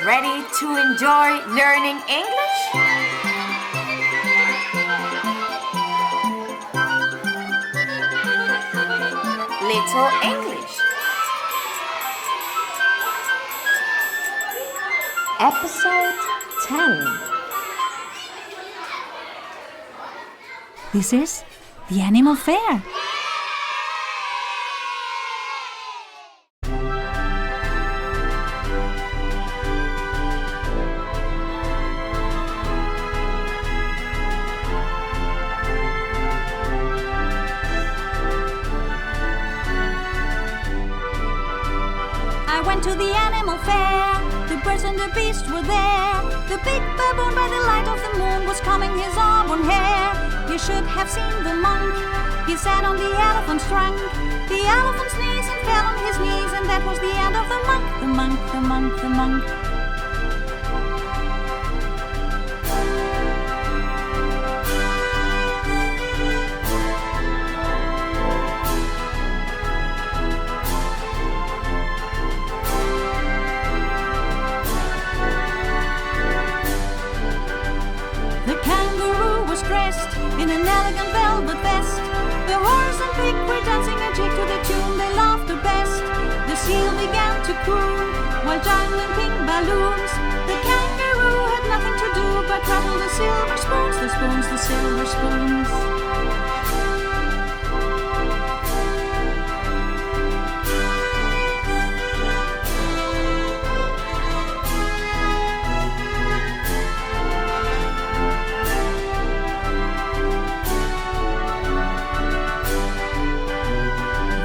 Ready to enjoy learning English? Little English. Episode 10. This is the animal fair. I went to the animal fair. The birds and the beasts were there. The big baboon by the light of the moon was combing his auburn hair. You should have seen the monk. He sat on the elephant's trunk. The elephant sneezed and fell on his knees, and that was the end of the monk, the monk, the monk, the monk. The kangaroo was dressed in an elegant velvet vest. The horse and pig were dancing a jig to the tune they loved the best. The seal began to coo while jangling pink balloons. The kangaroo had nothing to do but rattle the silver spoons, the spoons, the silver spoons.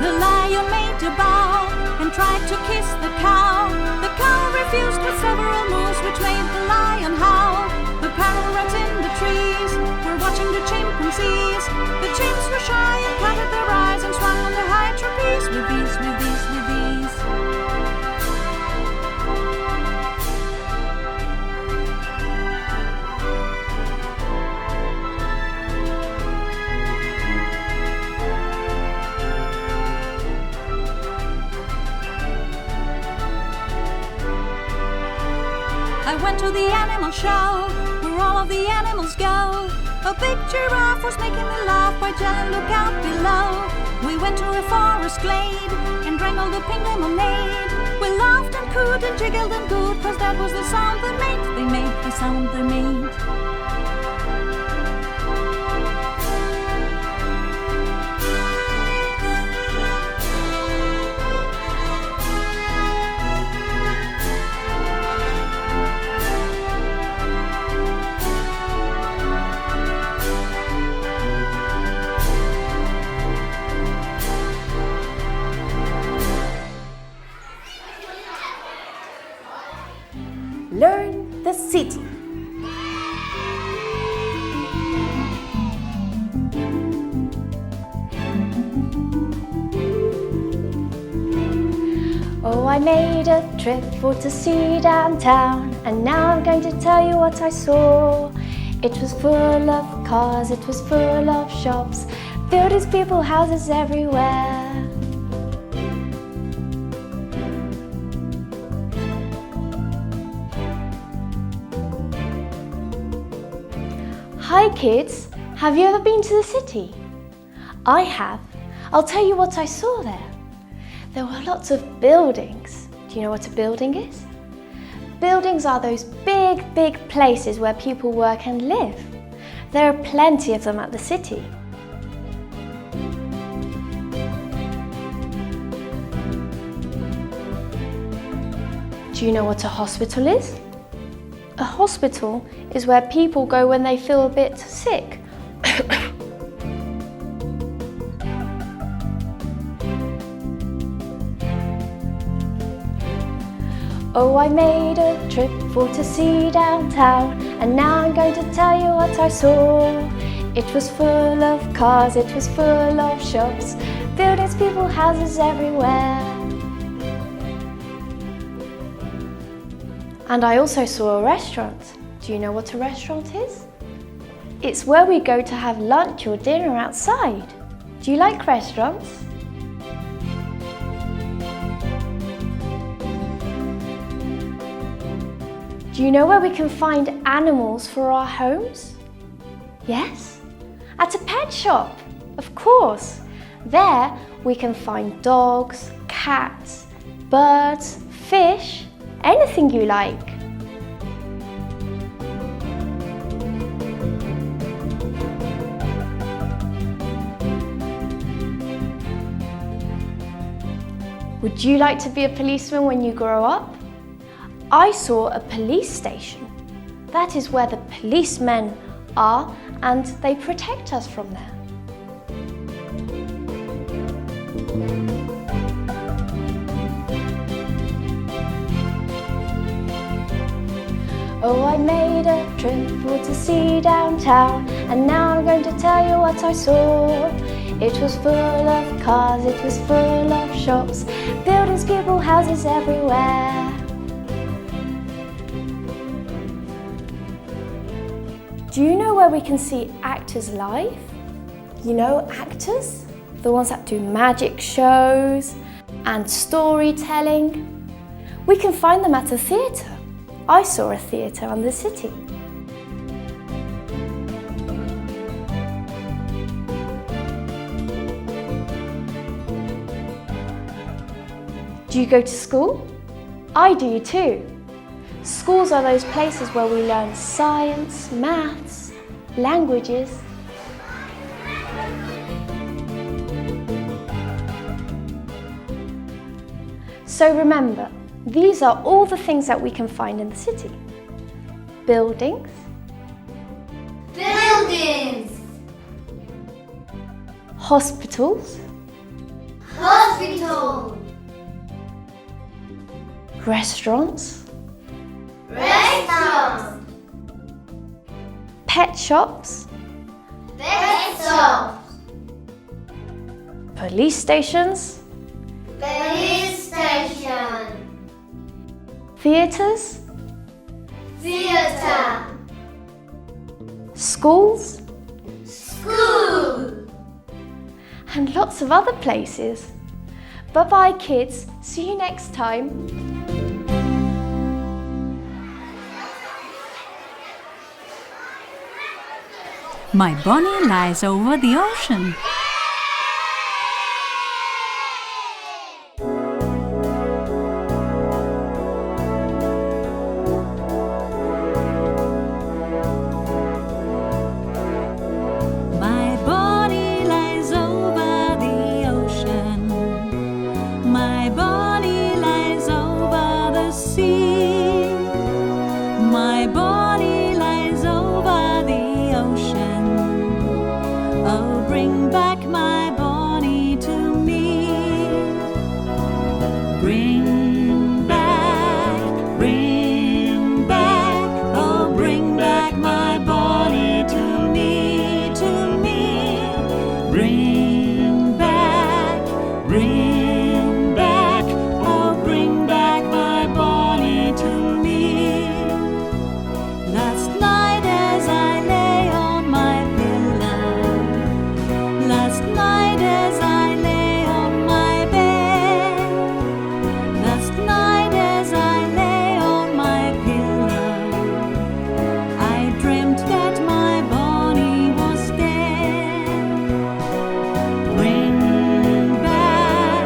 The lion made a bow and tried to kiss the cow. The cow refused with several moves which made the lion howl. The parrots in the trees were watching the chimpanzees. The chimps were shy and covered their eyes and swung on the high trapeze with these, with these, with these. I went to the animal show, where all of the animals go. A big giraffe was making me laugh by yelling, look out below. We went to a forest glade and drank all the pink lemonade. We laughed and cooed and jiggled and gooed, 'cause that was the sound they made, the sound they made. Learn the city. Oh, I made a trip for to see downtown, and now I'm going to tell you what I saw. It was full of cars, it was full of shops, buildings, people, houses everywhere. Hi kids, have you ever been to the city? I have. I'll tell you what I saw there. There were lots of buildings. Do you know what a building is? Buildings are those big, big places where people work and live. There are plenty of them at the city. Do you know what a hospital is? A hospital is where people go when they feel a bit sick. Oh, I made a trip for to see downtown, and now I'm going to tell you what I saw. It was full of cars, it was full of shops, buildings, people, houses everywhere. And I also saw a restaurant. Do you know what a restaurant is? It's where we go to have lunch or dinner outside. Do you like restaurants? Do you know where we can find animals for our homes? Yes, at a pet shop, of course. There we can find dogs, cats, birds, fish, anything you like. Would you like to be a policeman when you grow up? I saw a police station. That is where the policemen are and they protect us from there. Oh, I made a trip for to see downtown, and now I'm going to tell you what I saw. It was full of cars, it was full of shops, buildings, people, houses everywhere. Do you know where we can see actors live? You know actors? The ones that do magic shows and storytelling. We can find them at a theatre. I saw a theatre on the city. Do you go to school? I do too. Schools are those places where we learn science, maths, languages. So remember, these are all the things that we can find in the city. Buildings. Buildings. Hospitals. Hospital. Restaurants. Restaurant. Pet shops. Pet shop. Police stations. Police station. Theatres. Theater. Schools. School. And lots of other places. Bye-bye, kids. See you next time. My bonnie lies over the ocean. My bonnie lies over the ocean. My bonnie lies over the sea. My bonnie lies over the ocean. Oh, bring back my bonnie to me. Bring back, oh, bring back my bonnie to me, to me. Bring back, oh, bring back my bonnie to me. Last night as I lay on my pillow, last night as I lay on my bed, last night as I lay on my pillow, I dreamt that my bonnie was dead. Bring back,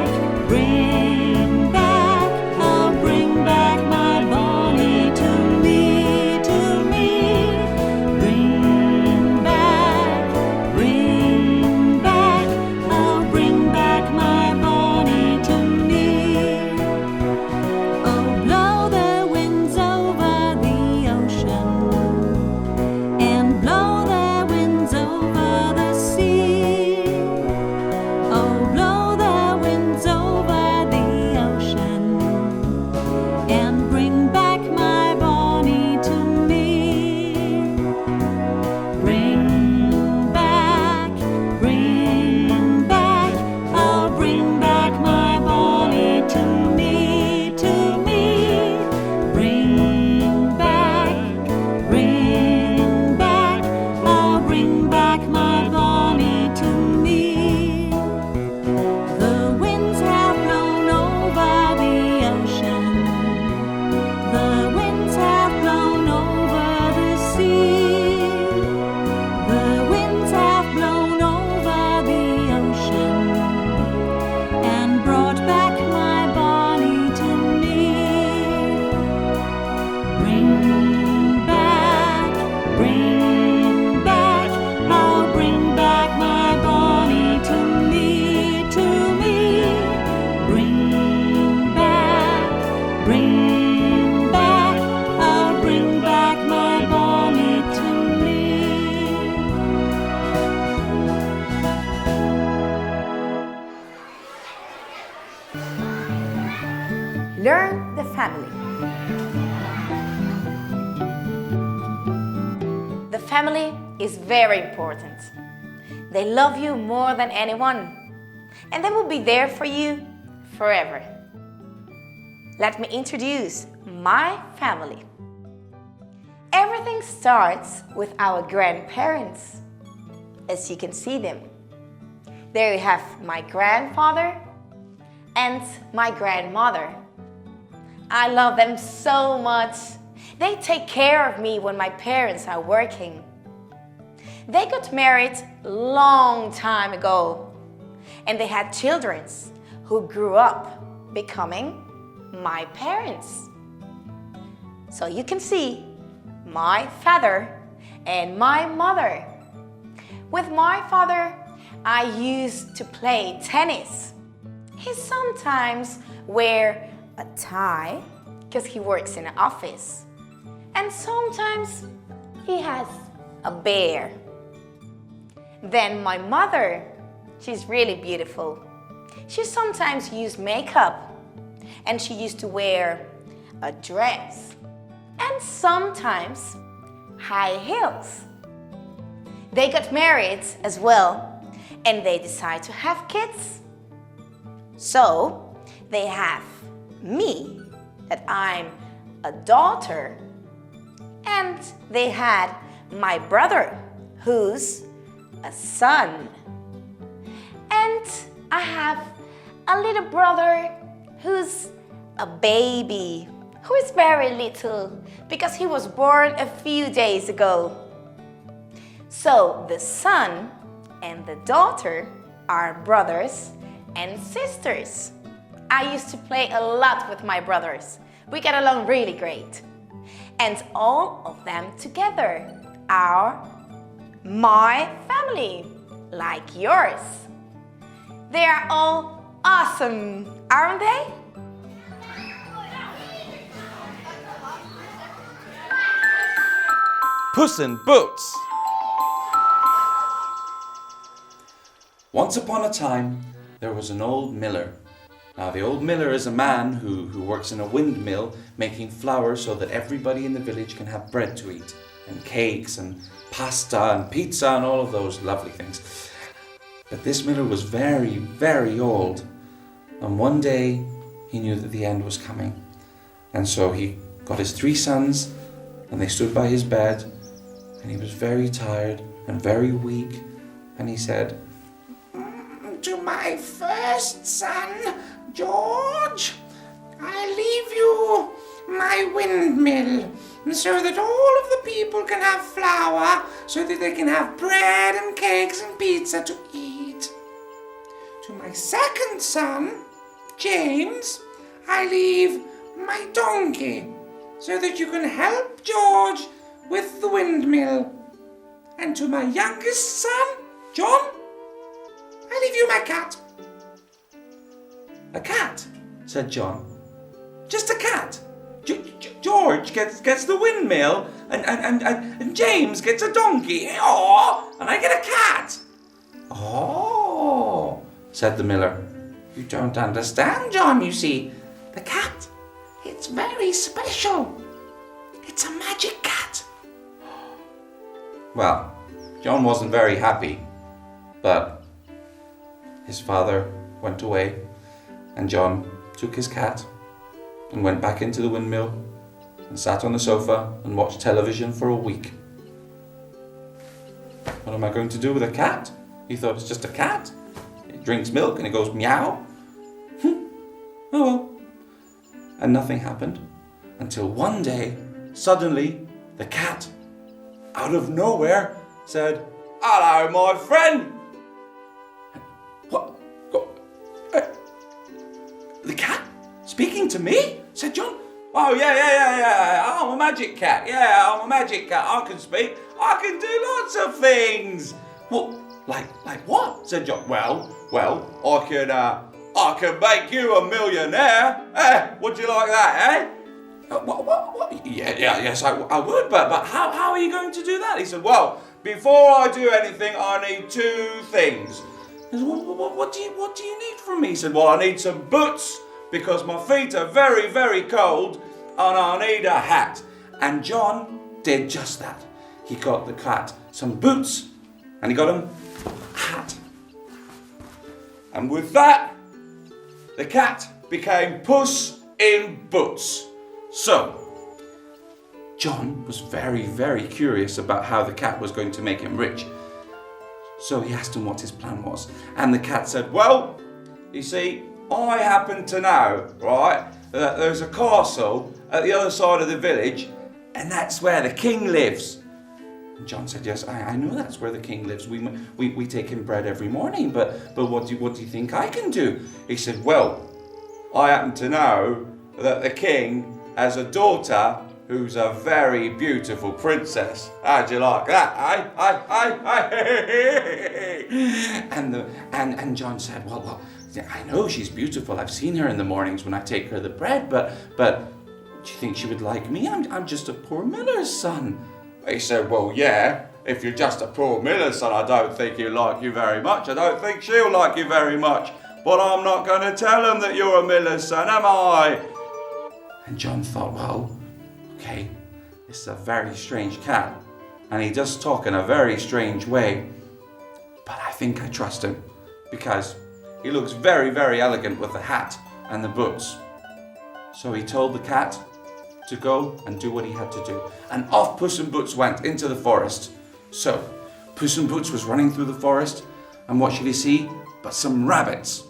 Learn the family. The family is very important. They love you more than anyone, and they will be there for you forever. Let me introduce my family. Everything starts with our grandparents, as you can see them. There you have my grandfather and my grandmother. I love them so much. They take care of me when my parents are working. They got married a long time ago, and they had children who grew up becoming my parents. So you can see my father and my mother. With my father, I used to play tennis. He sometimes wears a tie because he works in an office. And sometimes he has a bear. Then my mother, she's really beautiful. She sometimes used makeup, and she used to wear a dress and sometimes high heels. They got married as well, and they decide to have kids. So they have me, that I'm a daughter, and they had my brother, who's a son. And I have a little brother who's a baby, who is very little because he was born a few days ago. So the son and the daughter are brothers and sisters. I used to play a lot with my brothers. We get along really great. And all of them together are my family, like yours. They are all awesome, aren't they? Puss in Boots. Once upon a time, there was an old miller. Now, the old miller is a man who works in a windmill making flour so that everybody in the village can have bread to eat, and cakes and pasta and pizza and all of those lovely things. But this miller was very, very old, and one day he knew that the end was coming. And so he got his 3 sons, and they stood by his bed, and he was very tired and very weak, and he said, "To my first son, George, I leave you my windmill, so that all of the people can have flour, so that they can have bread and cakes and pizza to eat. To my second son, James, I leave my donkey, so that you can help George with the windmill. And to my youngest son, John, I leave you my cat." "A cat?" said John. "Just a cat? George gets the windmill, and James gets a donkey. Oh, and I get a cat." "Oh," said the miller. "You don't understand, John, you see. The cat, it's very special. It's a magic cat." Well, John wasn't very happy, but his father went away, and John took his cat and went back into the windmill and sat on the sofa and watched television for a week. What am I going to do with a cat? He thought, it's just a cat. It drinks milk and it goes meow. Oh well. And nothing happened until one day, suddenly, the cat, out of nowhere, said, "Hello, my friend." What? The cat? Speaking to me? Said John. "Oh, yeah. I'm a magic cat. Yeah, I'm a magic cat. I can speak. I can do lots of things." "Well, like what?" said John. Well, I can make you a millionaire. Would you like that, eh?" What? Yes, I would, but how are you going to do that? He said, "Well, before I do anything, I need 2 things. He said, what do you need from me? He said, well, I need some boots because my feet are very, very cold and I need a hat. And John did just that. He got the cat some boots and he got him a hat. And with that, the cat became Puss in Boots. So, John was very, very curious about how the cat was going to make him rich. So he asked him what his plan was. And the cat said, well, you see, I happen to know, right, that there's a castle at the other side of the village, and that's where the king lives. And John said, yes, I know that's where the king lives. We take him bread every morning, but what do you think I can do? He said, well, I happen to know that the king has a daughter who's a very beautiful princess. How'd you like that, And John said, well, I know she's beautiful. I've seen her in the mornings when I take her the bread, but do you think she would like me? I'm just a poor miller's son. He said, well, yeah, if you're just a poor miller's son, I don't think he'll like you very much. I don't think she'll like you very much. But I'm not going to tell him that you're a miller's son, am I? And John thought, well, okay, this is a very strange cat, and he does talk in a very strange way, but I think I trust him, because he looks very, very elegant with the hat and the boots. So he told the cat to go and do what he had to do, and off Puss in Boots went into the forest. So, Puss in Boots was running through the forest, and what should he see but some rabbits?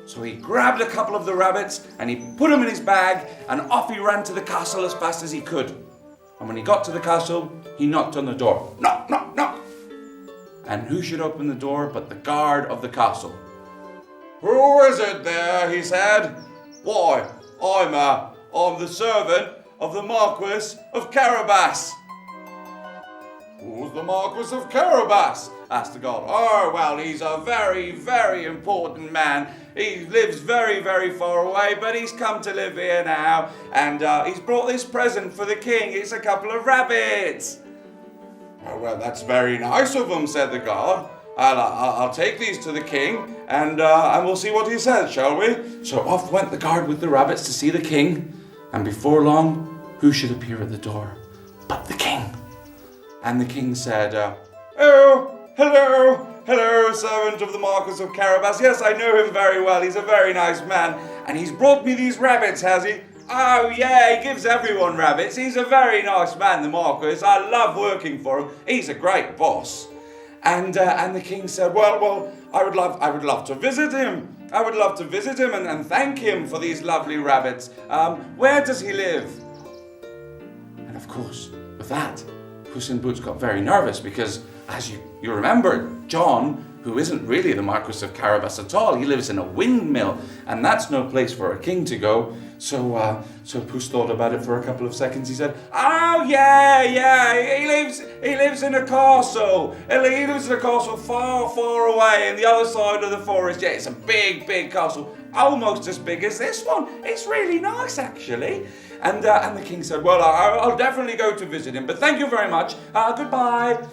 So he grabbed a couple of the rabbits and he put them in his bag and off he ran to the castle as fast as he could. And when he got to the castle, he knocked on the door. Knock, knock, knock. And who should open the door but the guard of the castle? Who is it there? He said. Why, I'm the servant of the Marquis of Carabas. Who's the Marquis of Carabas? Asked the guard. Oh, well, he's a very, very important man. He lives very, very far away, but he's come to live here now, and he's brought this present for the king. It's a couple of rabbits. Oh, well, that's very nice of him, said the guard. I'll take these to the king, and we'll see what he says, shall we? So off went the guard with the rabbits to see the king, and before long, who should appear at the door but the king? And the king said, oh, hello, servant of the Marquis of Carabas. Yes, I know him very well. He's a very nice man. And he's brought me these rabbits, has he? Oh, yeah, he gives everyone rabbits. He's a very nice man, the Marquis. I love working for him. He's a great boss. And the king said, well, I would love to visit him. I would love to visit him and thank him for these lovely rabbits. Where does he live? And of course, with that, Puss in Boots got very nervous because, as you remember, John, who isn't really the Marquis of Carabas at all, he lives in a windmill, and that's no place for a king to go. So Puss thought about it for a couple of seconds. He said, oh, yeah, he lives in a castle. He lives in a castle far, far away in the other side of the forest. Yeah, it's a big, big castle, almost as big as this one. It's really nice, actually. And the king said, well, I'll definitely go to visit him, but thank you very much. Goodbye.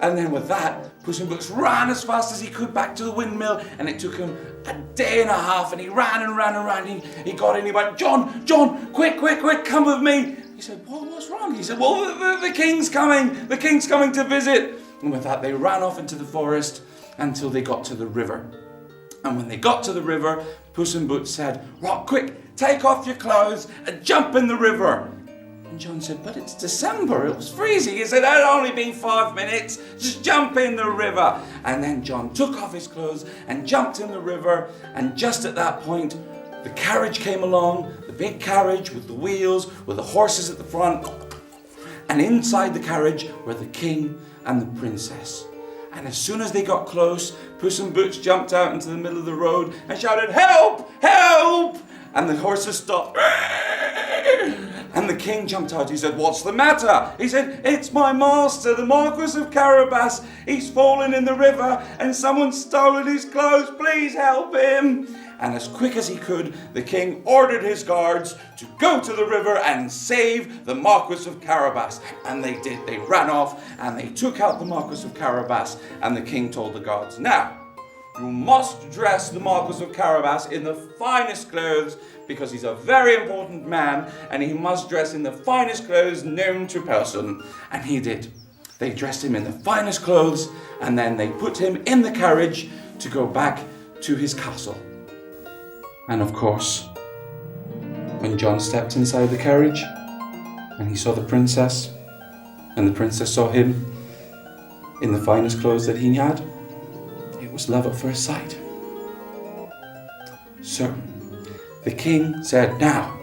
And then with that, Puss in Boots ran as fast as he could back to the windmill, and it took him a day and a half, and he ran and ran and ran. He got in, he went, John, quick, come with me. He said, what's wrong? He said, well, the king's coming to visit. And with that, they ran off into the forest until they got to the river. And when they got to the river, Puss in Boots said, right, quick, take off your clothes and jump in the river. And John said, but it's December, it was freezing. He said, it'll only be 5 minutes, just jump in the river. And then John took off his clothes and jumped in the river. And just at that point, the carriage came along, the big carriage with the wheels, with the horses at the front. And inside the carriage were the king and the princess. And as soon as they got close, Puss in Boots jumped out into the middle of the road and shouted, help, help! And the horses stopped. And the king jumped out. He said, what's the matter? He said, it's my master, the Marquis of Carabas. He's fallen in the river and someone's stolen his clothes. Please help him. And as quick as he could, the king ordered his guards to go to the river and save the Marquis of Carabas. And they did. They ran off and they took out the Marquis of Carabas. And the king told the guards, now, you must dress the Marquis of Carabas in the finest clothes, because he's a very important man, and he must dress in the finest clothes known to person. And he did. They dressed him in the finest clothes, and then they put him in the carriage to go back to his castle. And of course, when John stepped inside the carriage, and he saw the princess, and the princess saw him in the finest clothes that he had, it was love at first sight. So, the king said, Now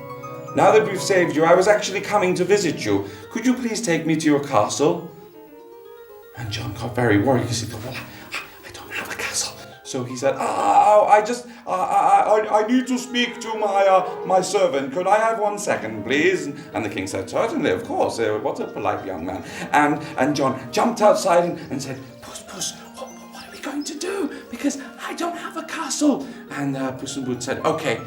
that we've saved you, I was actually coming to visit you. Could you please take me to your castle? And John got very worried because he thought, well, I don't have a castle. So he said, I need to speak to my servant. Could I have 1 second, please? And the king said, certainly, of course. What a polite young man. And John jumped outside and said, Puss, what are we going to do? Because I don't have a castle. And Puss in Boots said, okay,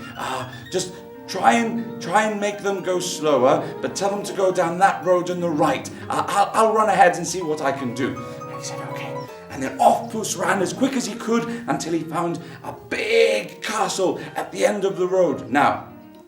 just try and make them go slower, but tell them to go down that road on the right. I'll run ahead and see what I can do. And he said, okay. And then off Puss ran as quick as he could until he found a big castle at the end of the road. Now,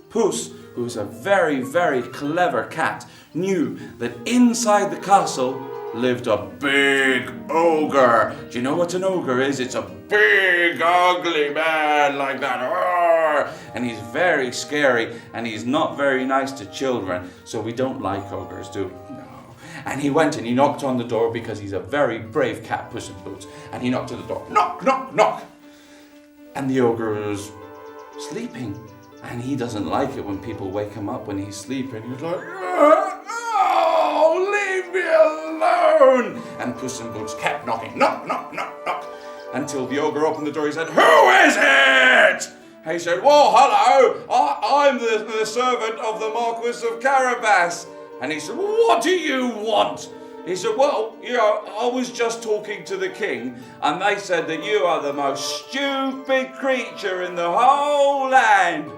Puss, who was a very, very clever cat, knew that inside the castle lived a big ogre. Do you know what an ogre is? It's a big, ugly man like that. Arr! And he's very scary, and he's not very nice to children. So we don't like ogres, do we? No. And he went and he knocked on the door because he's a very brave cat, Puss in Boots. And he knocked at the door. Knock, knock, knock. And the ogre was sleeping. And he doesn't like it when people wake him up when he's sleeping. He's like, oh, leave me alone. And Puss in Boots kept knocking. Knock, knock, knock, knock. Until the ogre opened the door. He said, who is it? He said, well, hello. I'm the servant of the Marquis of Carabas. And he said, well, what do you want? He said, well, I was just talking to the king, and they said that you are the most stupid creature in the whole land.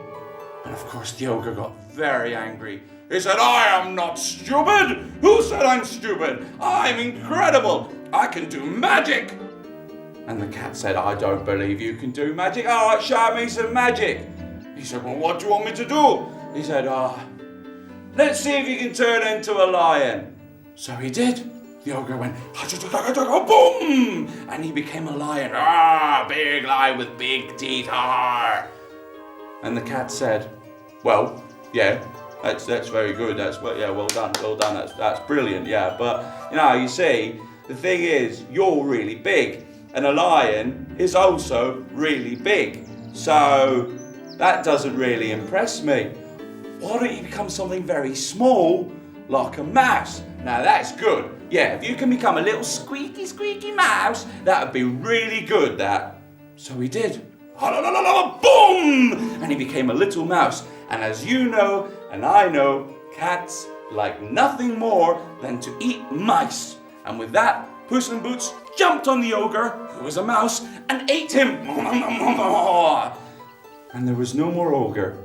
And of course, the ogre got very angry. He said, I am not stupid. Who said I'm stupid? I'm incredible. I can do magic. And the cat said, I don't believe you can do magic. All right, show me some magic. He said, well, what do you want me to do? He said, let's see if you can turn into a lion. So he did. The ogre went, boom! And he became a lion. Big lion with big teeth. And the cat said, well, yeah, that's very good. Well done. That's brilliant, yeah. But, you see, the thing is, you're really big. And a lion is also really big. So that doesn't really impress me. Why don't you become something very small, like a mouse? Now that's good. Yeah, if you can become a little squeaky mouse, that would be really good, that. So he did. Boom! And he became a little mouse. And as you know, and I know, cats like nothing more than to eat mice. And with that, Puss in Boots jumped on the ogre, who was a mouse, and ate him. And there was no more ogre.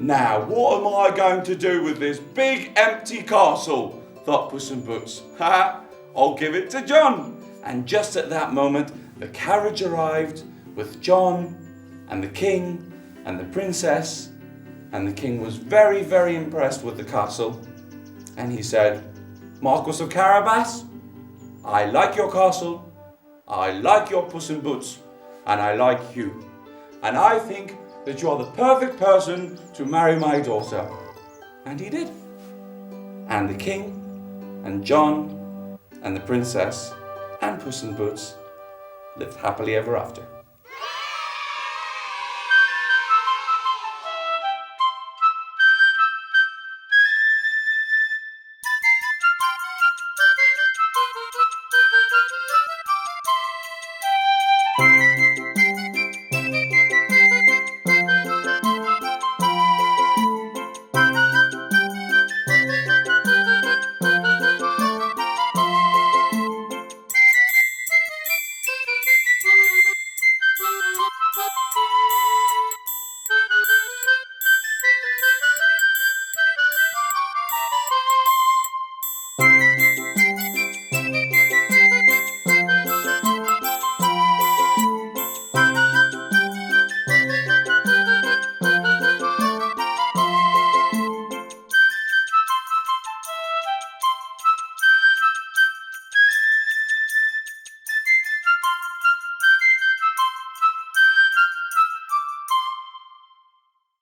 Now, what am I going to do with this big empty castle? Thought Puss in Boots. I'll give it to John. And just at that moment, the carriage arrived with John and the king and the princess. And the king was very, very impressed with the castle. And he said, Marquis of Carabas, I like your castle, I like your Puss in Boots, and I like you. And I think that you are the perfect person to marry my daughter. And he did. And the king, and John, and the princess, and Puss in Boots lived happily ever after.